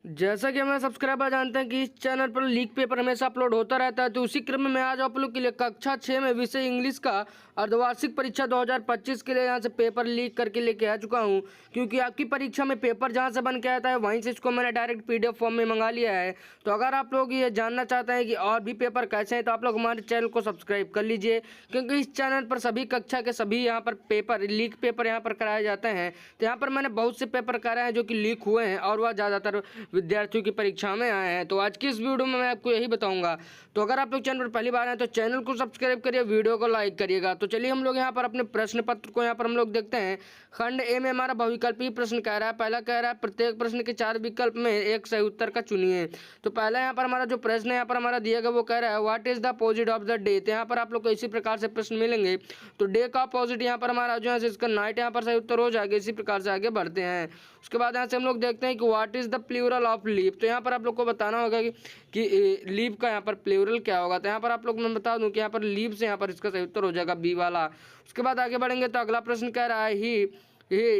जैसा कि हमारे सब्सक्राइबर जानते हैं कि इस चैनल पर लीक पेपर हमेशा अपलोड होता रहता है, तो उसी क्रम में मैं आज आप लोग के लिए कक्षा 6 में विषय इंग्लिश का अर्धवार्षिक परीक्षा 2025 के लिए यहाँ से पेपर लीक करके लेके आ चुका हूँ। क्योंकि आपकी परीक्षा में पेपर जहाँ से बन के आता है वहीं से इसको मैंने डायरेक्ट PDF फॉर्म में मंगा लिया है। तो अगर आप लोग ये जानना चाहते हैं कि और भी पेपर कैसे हैं तो आप लोग हमारे चैनल को सब्सक्राइब कर लीजिए, क्योंकि इस चैनल पर सभी कक्षा के सभी यहाँ पर पेपर लीक पेपर यहाँ पर कराए जाते हैं। तो यहाँ पर मैंने बहुत से पेपर कराए हैं जो कि लीक हुए हैं और वह ज़्यादातर विद्यार्थियों की परीक्षा में आए हैं। तो आज की इस वीडियो में मैं आपको यही बताऊंगा। तो अगर आप लोग चैनल पर पहली बार आए तो चैनल को सब्सक्राइब करिए, वीडियो को लाइक करिएगा। तो चलिए हम लोग यहाँ पर अपने प्रश्न पत्र को यहाँ पर हम लोग देखते हैं। खंड ए में हमारा बहुविकल्पीय प्रश्न कह रहा है। पहला कह रहा है प्रत्येक प्रश्न के 4 विकल्प में एक सही उत्तर का चुनिए। तो पहला यहाँ पर हमारा जो प्रश्न है यहाँ पर हमारा दिया गया वो कह रहा है what is the opposite of the day. तो यहाँ पर आप लोग को इसी प्रकार से प्रश्न मिलेंगे। तो डे का अपोजिट यहाँ पर हमारा जो है इसका नाइट यहाँ पर सही उत्तर हो जाएगा। इसी प्रकार से आगे बढ़ते हैं। उसके बाद यहाँ से हम लोग देखते हैं कि what is the plural of leave. तो यहाँ पर आप लोग को बताना होगा कि लीव का यहाँ पर प्लूरल क्या होगा। तो यहाँ पर आप लोग मैं बता दूं कि यहाँ पर लीव से यहाँ पर इसका सही उत्तर हो जाएगा बी वाला। उसके बाद आगे बढ़ेंगे तो अगला प्रश्न कह रहा है ही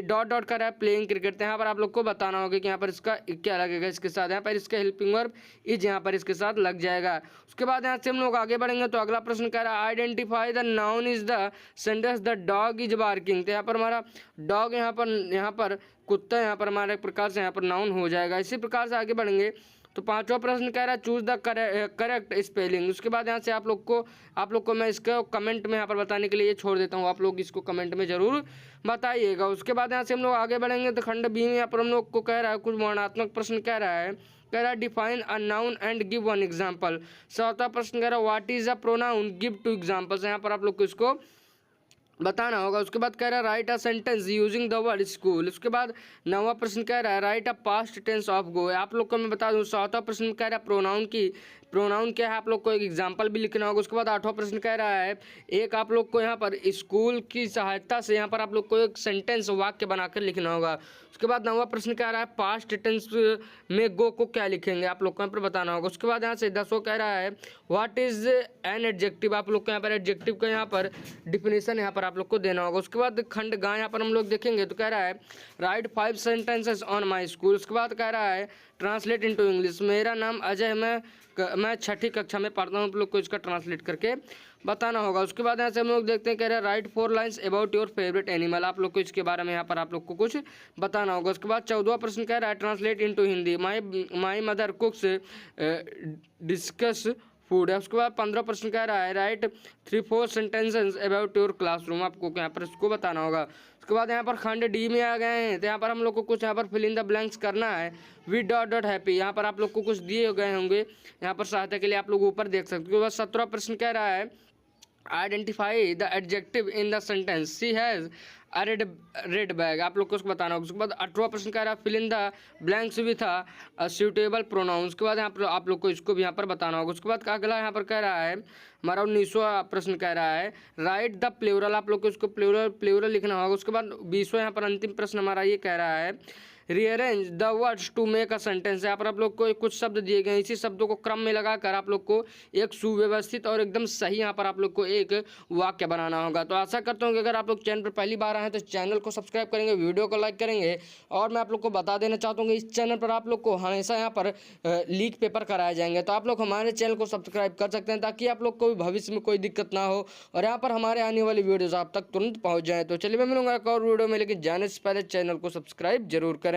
डॉट डॉट कर रहा है प्लेइंग क्रिकेट। तो यहाँ पर आप लोग को बताना होगा कि यहाँ पर इसका क्या लगेगा इसके साथ। यहाँ पर इसका हेल्पिंग वर्ब इज यहाँ पर इसके साथ लग जाएगा। उसके बाद यहाँ से हम लोग आगे बढ़ेंगे तो अगला प्रश्न कह रहा है identify the noun is the sentence the dog is barking. तो यहाँ पर हमारा डॉग यहाँ पर कुत्ता यहाँ पर हमारे प्रकार से यहाँ पर नाउन हो जाएगा। इसी प्रकार से आगे बढ़ेंगे तो पांचवा प्रश्न कह रहा है चूज द करेक्ट स्पेलिंग। उसके बाद यहाँ से आप लोग को मैं इसको कमेंट में यहाँ पर बताने के लिए छोड़ देता हूँ। आप लोग इसको कमेंट में जरूर बताइएगा। उसके बाद यहाँ से हम लोग आगे बढ़ेंगे तो खंड बी में यहाँ पर हम लोग को कह रहा है कुछ वर्णनात्मक प्रश्न कह रहा है define a noun and give one example. चौथा प्रश्न कह रहा है what is a pronoun give two examples. यहाँ पर आप लोग को इसको बताना होगा। उसके बाद कह रहा है write a sentence using the word school. उसके बाद नौवां प्रश्न कह रहा है write a past tense of go. आप लोग को मैं बता दूं चौथा प्रश्न कह रहा है प्रोनाउन क्या है, आप लोग को एक एग्जांपल भी लिखना होगा। उसके बाद आठवां प्रश्न कह रहा है एक आप लोग को यहाँ पर स्कूल की सहायता से यहाँ पर आप लोग को एक सेंटेंस वाक्य बनाकर लिखना होगा। उसके बाद नौवां प्रश्न कह रहा है पास्ट टेंस में गो को क्या लिखेंगे, आप लोग को यहाँ पर बताना होगा। उसके बाद यहाँ से 10वां कह रहा है व्हाट इज एन एडजेक्टिव। आप लोग को यहाँ पर एडजेक्टिव का यहाँ पर डिफिनेशन यहाँ पर आप लोग को देना होगा। उसके बाद खंड गा यहाँ पर हम लोग देखेंगे तो कह रहा है right 5 sentences on my school. उसके बाद कह रहा है ट्रांसलेट इनटू इंग्लिश। मेरा नाम अजय, मैं 6ठी कक्षा में पढ़ता हूँ। आप लोग को इसका ट्रांसलेट करके बताना होगा। उसके बाद यहाँ से हम लोग देखते हैं कह रहे हैं right 4 lines about your favourite animal. आप लोग को इसके बारे में यहाँ पर आप लोग को कुछ बताना होगा। उसके बाद 14वां प्रश्न कह रहा है translate into Hindi. My mother कुक्स discuss food है। उसके बाद 15 प्रश्न कह रहा है right 3-4 sentences about your classroom. आपको यहाँ पर इसको बताना होगा। उसके बाद यहाँ पर खंड डी में आ गए हैं तो यहाँ पर हम लोग को कुछ यहाँ पर फिल इन द ब्लैंक्स करना है विद डॉट डॉट हैप्पी। यहाँ पर आप लोग को कुछ दिए गए होंगे यहाँ पर सहायता के लिए, आप लोग ऊपर देख सकते हो। उसके बाद 17वां प्रश्न कह रहा है identify the adjective in the sentence she has a red bag. आप लोग को उसको बताना होगा। उसके बाद 18वां प्रश्न कह रहा है fill in the blanks with a suitable pronoun. उसके बाद यहाँ पर आप लोग को इसको भी यहाँ पर बताना होगा। उसके बाद अगला यहाँ पर कह रहा है हमारा 19वां प्रश्न कह रहा है राइट द प्लूरल। आप लोग को इसको प्लूरल लिखना होगा। उसके बाद 20वां यहाँ पर अंतिम प्रश्न हमारा ये कह रहा है rearrange the words to make a sentence. यहाँ पर आप लोग को कुछ शब्द दिए गए हैं, इसी शब्दों को क्रम में लगाकर आप लोग को एक सुव्यवस्थित और एकदम सही यहाँ पर आप लोग को एक वाक्य बनाना होगा। तो आशा करता हूँ कि अगर आप लोग चैनल पर पहली बार आए हैं तो चैनल को सब्सक्राइब करेंगे, वीडियो को लाइक करेंगे। और मैं आप लोग को बता देना चाहता हूँ कि इस चैनल पर आप लोग को हमेशा यहाँ पर लीक पेपर कराए जाएंगे। तो आप लोग हमारे चैनल को सब्सक्राइब कर सकते हैं ताकि आप लोग को भी भविष्य में कोई दिक्कत ना हो और यहाँ पर हमारे आने वाली वीडियोज़ आप तक तुरंत पहुँच जाएँ। तो चलिए मैं मिलूंगा एक और वीडियो में, लेकिन जाने से पहले चैनल को सब्सक्राइब जरूर करें।